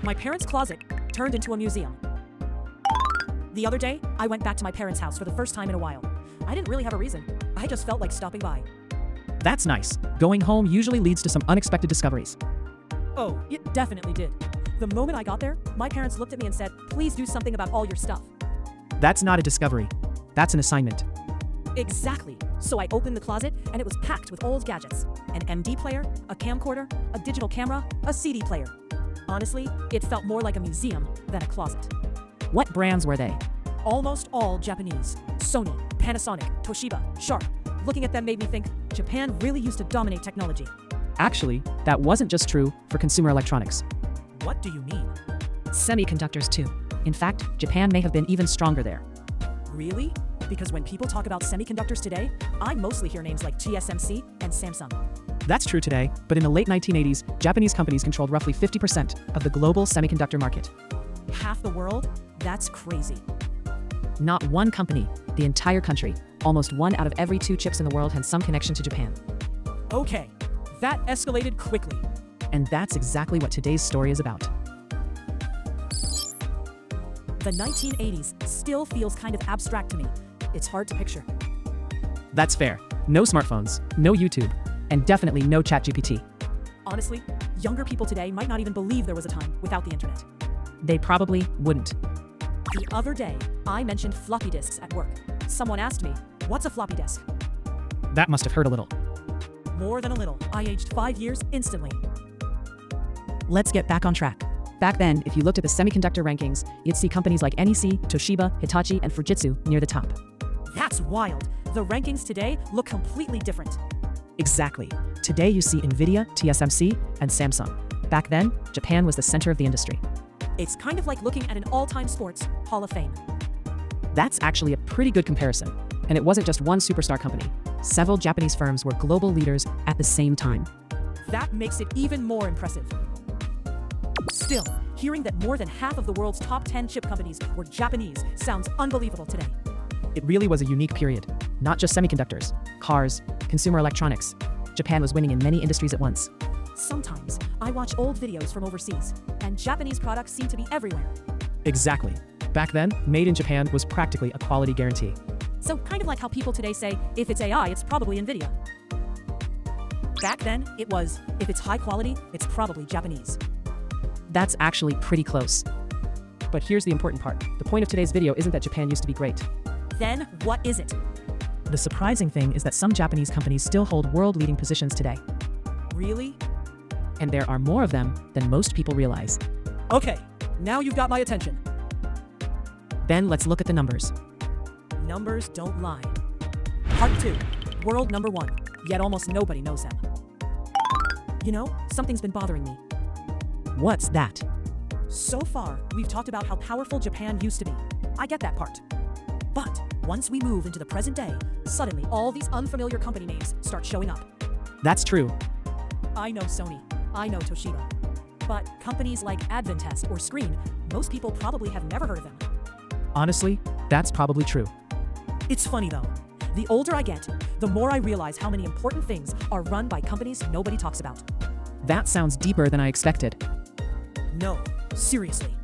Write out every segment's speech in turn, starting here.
My parents' closet turned into a museum. The other day, I went back to my parents' house for the first time in a while. I didn't really have a reason. I just felt like stopping by. That's nice. Going home usually leads to some unexpected discoveries. Oh, it definitely did. The moment I got there, my parents looked at me and said, "Please do something about all your stuff." That's not a discovery. That's an assignment. Exactly. So I opened the closet and it was packed with old gadgets. An MD player, a camcorder, a digital camera, a CD player. Honestly, it felt more like a museum than a closet. What brands were they? Almost all Japanese. Sony, Panasonic, Toshiba, Sharp. Looking at them made me think, Japan really used to dominate technology. Actually, that wasn't just true for consumer electronics. What do you mean? Semiconductors too. In fact, Japan may have been even stronger there. Really? Because when people talk about semiconductors today, I mostly hear names like TSMC and Samsung. That's true today, but in the late 1980s, Japanese companies controlled roughly 50% of the global semiconductor market. Half the world? That's crazy. Not one company, the entire country. Almost 1 out of every 2 chips in the world had some connection to Japan. Okay, that escalated quickly. And that's exactly what today's story is about. The 1980s still feels kind of abstract to me. It's hard to picture. That's fair. No smartphones, no YouTube, and definitely no ChatGPT. Honestly, younger people today might not even believe there was a time without the internet. They probably wouldn't. The other day, I mentioned floppy disks at work. Someone asked me, "What's a floppy disk?" That must have hurt a little. More than a little. I aged 5 years instantly. Let's get back on track. Back then, if you looked at the semiconductor rankings, you'd see companies like NEC, Toshiba, Hitachi, and Fujitsu near the top. That's wild. The rankings today look completely different. Exactly. Today you see Nvidia, TSMC, and Samsung. Back then, Japan was the center of the industry. It's kind of like looking at an all-time sports Hall of Fame. That's actually a pretty good comparison. And it wasn't just one superstar company. Several Japanese firms were global leaders at the same time. That makes it even more impressive. Still, hearing that more than half of the world's top 10 chip companies were Japanese sounds unbelievable today. It really was a unique period. Not just semiconductors, cars, consumer electronics. Japan was winning in many industries at once. Sometimes, I watch old videos from overseas, and Japanese products seem to be everywhere. Exactly. Back then, made in Japan was practically a quality guarantee. So kind of like how people today say, if it's AI, it's probably Nvidia. Back then, it was, if it's high quality, it's probably Japanese. That's actually pretty close. But here's the important part. The point of today's video isn't that Japan used to be great. Then, what is it? The surprising thing is that some Japanese companies still hold world-leading positions today. Really? And there are more of them than most people realize. Okay, now you've got my attention. Then let's look at the numbers. Numbers don't lie. Part 2. World number 1. Yet almost nobody knows them. You know, something's been bothering me. What's that? So far, we've talked about how powerful Japan used to be. I get that part. But once we move into the present day, suddenly all these unfamiliar company names start showing up. That's true. I know Sony. I know Toshiba. But companies like Advantest or Screen, most people probably have never heard of them. Honestly, that's probably true. It's funny though. The older I get, the more I realize how many important things are run by companies nobody talks about. That sounds deeper than I expected. No, seriously.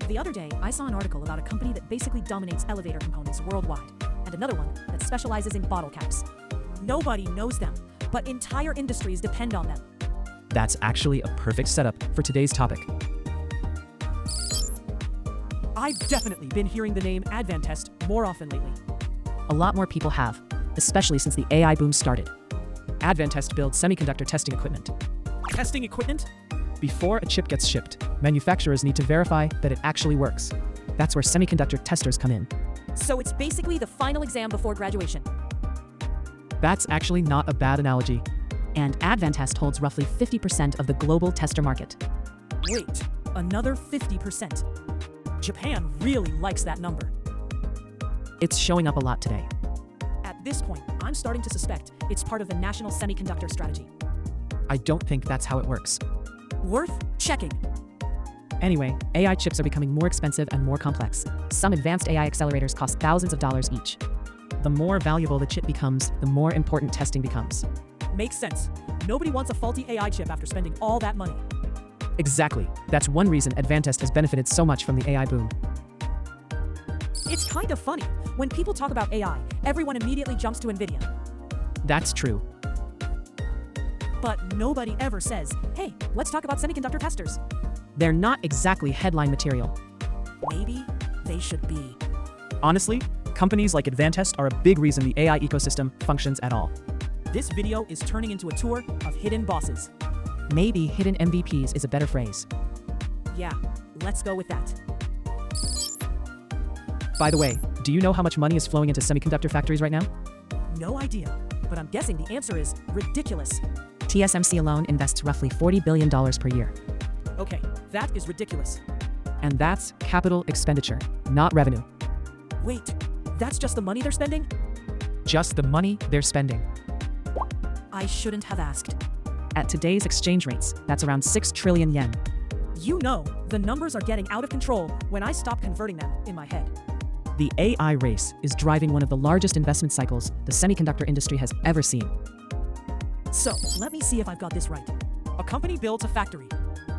The other day, I saw an article about a company that basically dominates elevator components worldwide, and another one that specializes in bottle caps. Nobody knows them, but entire industries depend on them. That's actually a perfect setup for today's topic. I've definitely been hearing the name Advantest more often lately. A lot more people have, especially since the AI boom started. Advantest builds semiconductor testing equipment. Testing equipment? Before a chip gets shipped, manufacturers need to verify that it actually works. That's where semiconductor testers come in. So it's basically the final exam before graduation. That's actually not a bad analogy. And Advantest holds roughly 50% of the global tester market. Wait, another 50%. Japan really likes that number. It's showing up a lot today. At this point, I'm starting to suspect it's part of the national semiconductor strategy. I don't think that's how it works. Worth checking. Anyway, AI chips are becoming more expensive and more complex. Some advanced AI accelerators cost thousands of dollars each. The more valuable the chip becomes, the more important testing becomes. Makes sense. Nobody wants a faulty AI chip after spending all that money. Exactly. That's one reason Advantest has benefited so much from the AI boom. It's kind of funny. When people talk about AI, everyone immediately jumps to NVIDIA. That's true. But nobody ever says, hey, let's talk about semiconductor testers. They're not exactly headline material. Maybe they should be. Honestly, companies like Advantest are a big reason the AI ecosystem functions at all. This video is turning into a tour of hidden bosses. Maybe hidden MVPs is a better phrase. Yeah, let's go with that. By the way, do you know how much money is flowing into semiconductor factories right now? No idea, but I'm guessing the answer is ridiculous. TSMC alone invests roughly $40 billion per year. Okay, that is ridiculous. And that's capital expenditure, not revenue. Wait, that's just the money they're spending? Just the money they're spending. I shouldn't have asked. At today's exchange rates, that's around 6 trillion yen. You know, the numbers are getting out of control when I stop converting them in my head. The AI race is driving one of the largest investment cycles the semiconductor industry has ever seen. So, let me see if I've got this right. A company builds a factory,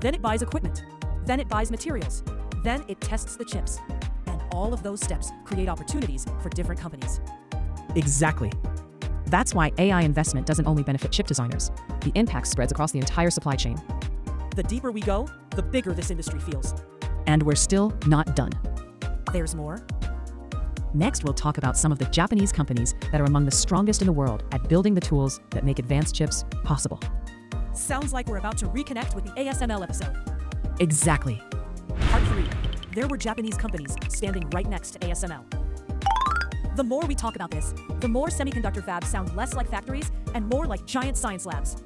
then it buys equipment, then it buys materials, then it tests the chips. And all of those steps create opportunities for different companies. Exactly. That's why AI investment doesn't only benefit chip designers. The impact spreads across the entire supply chain. The deeper we go, the bigger this industry feels. And we're still not done. There's more. Next, we'll talk about some of the Japanese companies that are among the strongest in the world at building the tools that make advanced chips possible. Sounds like we're about to reconnect with the ASML episode. Exactly. Part 3. There were Japanese companies standing right next to ASML. The more we talk about this, the more semiconductor fabs sound less like factories and more like giant science labs.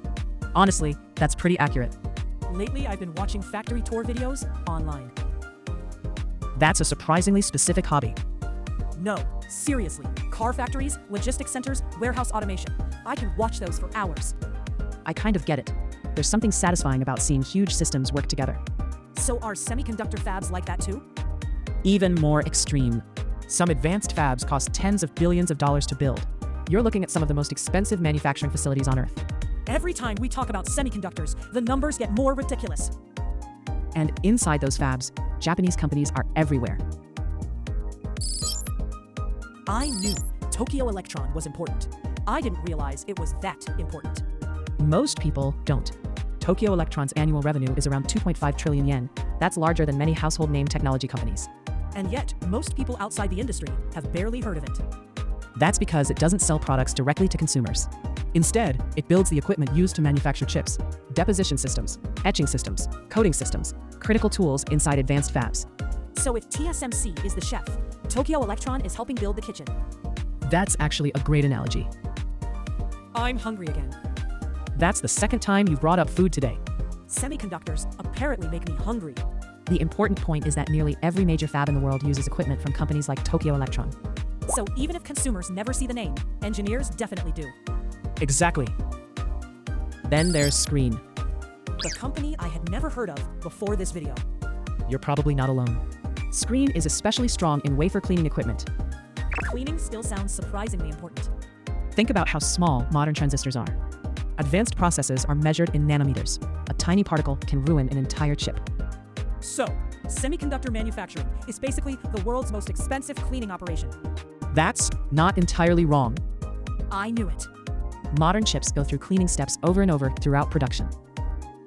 Honestly, that's pretty accurate. Lately, I've been watching factory tour videos online. That's a surprisingly specific hobby. No, seriously. Car factories, logistics centers, warehouse automation. I can watch those for hours. I kind of get it. There's something satisfying about seeing huge systems work together. So are semiconductor fabs like that too? Even more extreme. Some advanced fabs cost tens of billions of dollars to build. You're looking at some of the most expensive manufacturing facilities on Earth. Every time we talk about semiconductors, the numbers get more ridiculous. And inside those fabs, Japanese companies are everywhere. I knew Tokyo Electron was important. I didn't realize it was that important. Most people don't. Tokyo Electron's annual revenue is around 2.5 trillion yen. That's larger than many household name technology companies. And yet, most people outside the industry have barely heard of it. That's because it doesn't sell products directly to consumers. Instead, it builds the equipment used to manufacture chips, deposition systems, etching systems, coating systems, critical tools inside advanced fabs. So if TSMC is the chef, Tokyo Electron is helping build the kitchen. That's actually a great analogy. I'm hungry again. That's the second time you've brought up food today. Semiconductors apparently make me hungry. The important point is that nearly every major fab in the world uses equipment from companies like Tokyo Electron. So even if consumers never see the name, engineers definitely do. Exactly. Then there's Screen. The company I had never heard of before this video. You're probably not alone. Screen is especially strong in wafer cleaning equipment. Cleaning still sounds surprisingly important. Think about how small modern transistors are. Advanced processes are measured in nanometers. A tiny particle can ruin an entire chip. So, semiconductor manufacturing is basically the world's most expensive cleaning operation. That's not entirely wrong. I knew it. Modern chips go through cleaning steps over and over throughout production.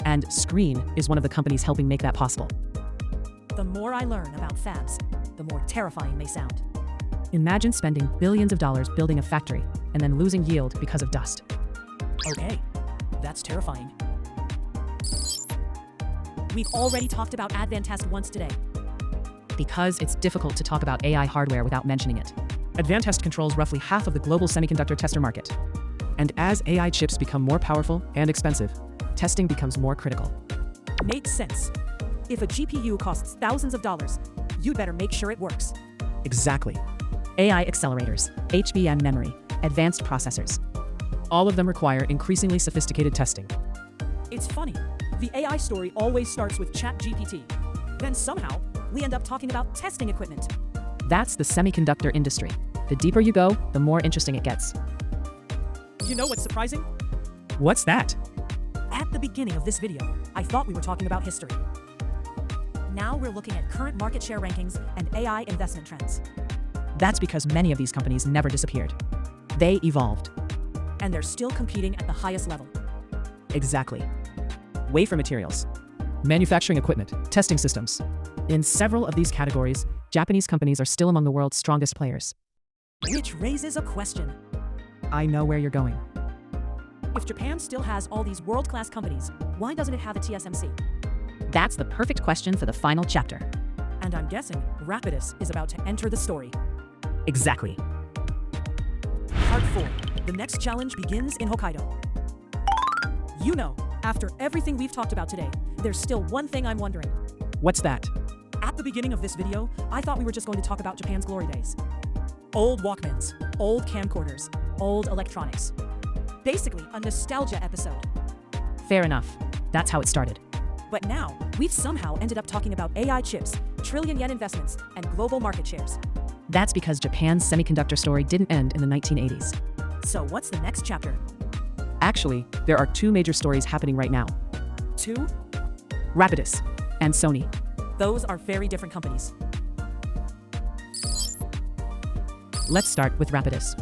And Screen is one of the companies helping make that possible. The more I learn about fabs, the more terrifying they sound. Imagine spending billions of dollars building a factory and then losing yield because of dust. Okay, that's terrifying. We've already talked about Advantest once today. Because it's difficult to talk about AI hardware without mentioning it. Advantest controls roughly half of the global semiconductor tester market. And as AI chips become more powerful and expensive, testing becomes more critical. Makes sense. If a GPU costs thousands of dollars, you'd better make sure it works. Exactly. AI accelerators, HBM memory, advanced processors. All of them require increasingly sophisticated testing. It's funny. The AI story always starts with ChatGPT. Then somehow, we end up talking about testing equipment. That's the semiconductor industry. The deeper you go, the more interesting it gets. You know what's surprising? What's that? At the beginning of this video, I thought we were talking about history. Now we're looking at current market share rankings and AI investment trends. That's because many of these companies never disappeared. They evolved. And they're still competing at the highest level. Exactly. Wafer materials, manufacturing equipment, testing systems. In several of these categories, Japanese companies are still among the world's strongest players. Which raises a question. I know where you're going. If Japan still has all these world-class companies, why doesn't it have a TSMC? That's the perfect question for the final chapter. And I'm guessing Rapidus is about to enter the story. Exactly. Part 4. The next challenge begins in Hokkaido. You know, after everything we've talked about today, there's still one thing I'm wondering. What's that? At the beginning of this video, I thought we were just going to talk about Japan's glory days. Old Walkmans, old camcorders, old electronics. Basically, a nostalgia episode. Fair enough. That's how it started. But now, we've somehow ended up talking about AI chips, trillion-yen investments, and global market shares. That's because Japan's semiconductor story didn't end in the 1980s. So what's the next chapter? Actually, there are two major stories happening right now. 2? Rapidus and Sony. Those are very different companies. Let's start with Rapidus.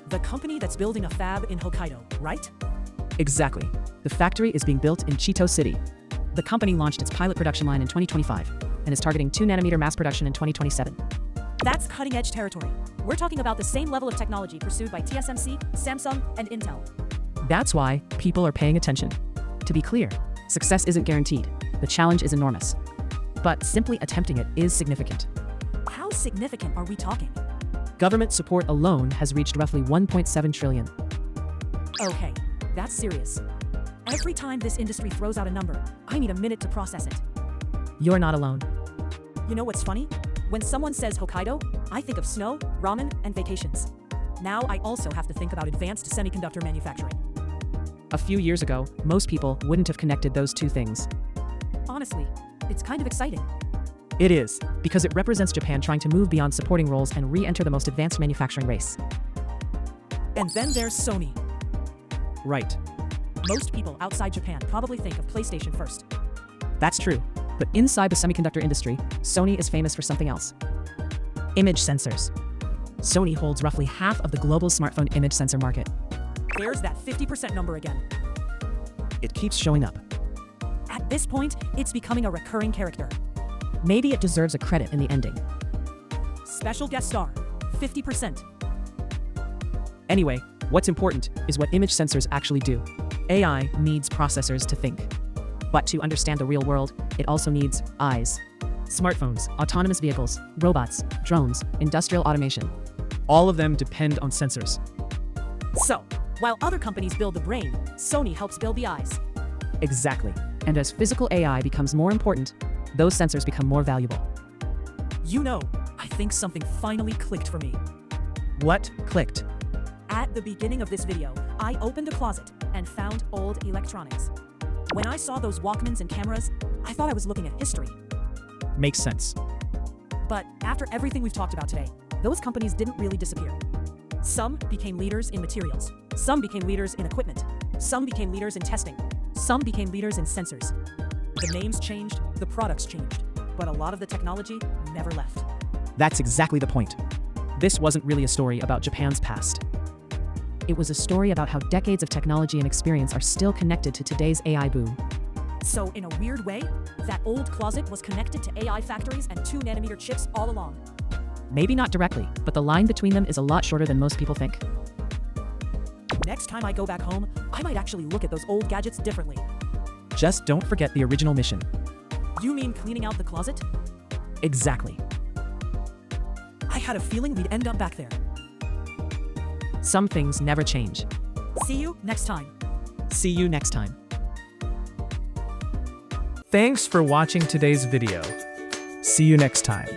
The company that's building a fab in Hokkaido, right? Exactly. The factory is being built in Chito City. The company launched its pilot production line in 2025 and is targeting 2nm mass production in 2027. That's cutting-edge territory. We're talking about the same level of technology pursued by TSMC, Samsung, and Intel. That's why people are paying attention. To be clear, success isn't guaranteed. The challenge is enormous. But simply attempting it is significant. How significant are we talking? Government support alone has reached roughly 1.7 trillion. Okay, that's serious. Every time this industry throws out a number, I need a minute to process it. You're not alone. You know what's funny? When someone says Hokkaido, I think of snow, ramen, and vacations. Now I also have to think about advanced semiconductor manufacturing. A few years ago, most people wouldn't have connected those two things. Honestly, it's kind of exciting. It is, because it represents Japan trying to move beyond supporting roles and re-enter the most advanced manufacturing race. And then there's Sony. Right. Most people outside Japan probably think of PlayStation first. That's true. But inside the semiconductor industry, Sony is famous for something else. Image sensors. Sony holds roughly half of the global smartphone image sensor market. There's that 50% number again. It keeps showing up. At this point, it's becoming a recurring character. Maybe it deserves a credit in the ending. Special guest star, 50%. Anyway, what's important is what image sensors actually do. AI needs processors to think. But to understand the real world, it also needs eyes. Smartphones, autonomous vehicles, robots, drones, industrial automation. All of them depend on sensors. So, while other companies build the brain, Sony helps build the eyes. Exactly. And as physical AI becomes more important, those sensors become more valuable. You know, I think something finally clicked for me. What clicked? At the beginning of this video, I opened a closet and found old electronics. When I saw those Walkmans and cameras, I thought I was looking at history. Makes sense. But after everything we've talked about today, those companies didn't really disappear. Some became leaders in materials. Some became leaders in equipment. Some became leaders in testing. Some became leaders in sensors. The names changed, the products changed, but a lot of the technology never left. That's exactly the point. This wasn't really a story about Japan's past. It was a story about how decades of technology and experience are still connected to today's AI boom. So in a weird way, that old closet was connected to AI factories and 2nm chips all along. Maybe not directly, but the line between them is a lot shorter than most people think. Next time I go back home, I might actually look at those old gadgets differently. Just don't forget the original mission. You mean cleaning out the closet? Exactly. I had a feeling we'd end up back there. Some things never change. See you next time. See you next time. Thanks for watching today's video. See you next time.